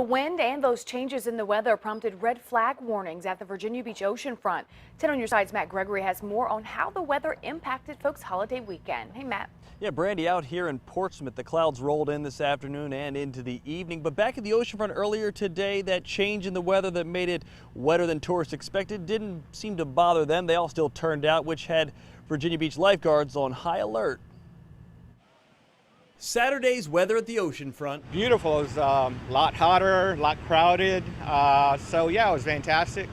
The wind and those changes in the weather prompted red flag warnings at the Virginia Beach oceanfront. 10 on your side's Matt Gregory has more on how the weather impacted folks' holiday weekend. Hey, Matt. Yeah, Brandy, out here in Portsmouth, the clouds rolled in this afternoon and into the evening. But back at the oceanfront earlier today, that change in the weather that made it wetter than tourists expected didn't seem to bother them. They all still turned out, which had Virginia Beach lifeguards on high alert. Saturday's weather at the oceanfront. Beautiful. It was a lot hotter, a lot crowded. So yeah, it was fantastic.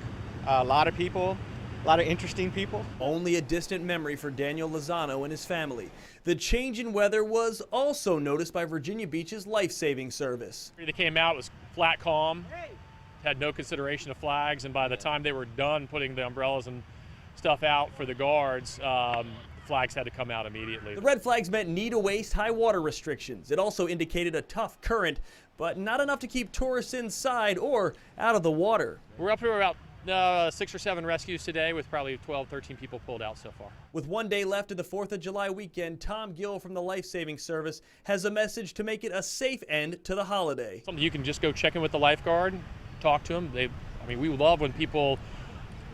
A lot of people, a lot of interesting people. Only a distant memory for Daniel Lozano and his family. The change in weather was also noticed by Virginia Beach's life-saving service. They came out, it was flat calm, had no consideration of flags, and by the time they were done putting the umbrellas and stuff out for the guards, flags had to come out immediately. The red flags meant knee-to-waist high water restrictions. It also indicated a tough current, but not enough to keep tourists inside or out of the water. We're up here about 6 or 7 rescues today with probably 12, 13 people pulled out so far. With one day left of the 4th of July weekend, Tom Gill from the Life Saving Service has a message to make it a safe end to the holiday. Something you can just go check in with the lifeguard, talk to them. We love when people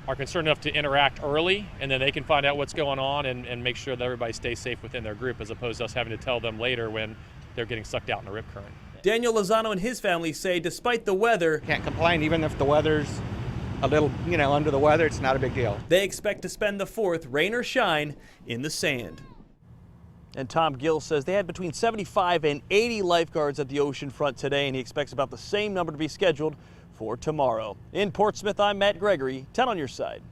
are concerned enough to interact early, and then they can find out what's going on and make sure that everybody stays safe within their group, as opposed to us having to tell them later when they're getting sucked out in a rip current. Daniel Lozano and his family say despite the weather, Can't complain, even if the weather's a little, under the weather, it's not a big deal. they expect to spend the 4th, rain or shine, in the sand. And Tom Gill says they had between 75 and 80 lifeguards at the oceanfront today, and he expects about the same number to be scheduled for tomorrow. In Portsmouth, I'm Matt Gregory, 10 on your side.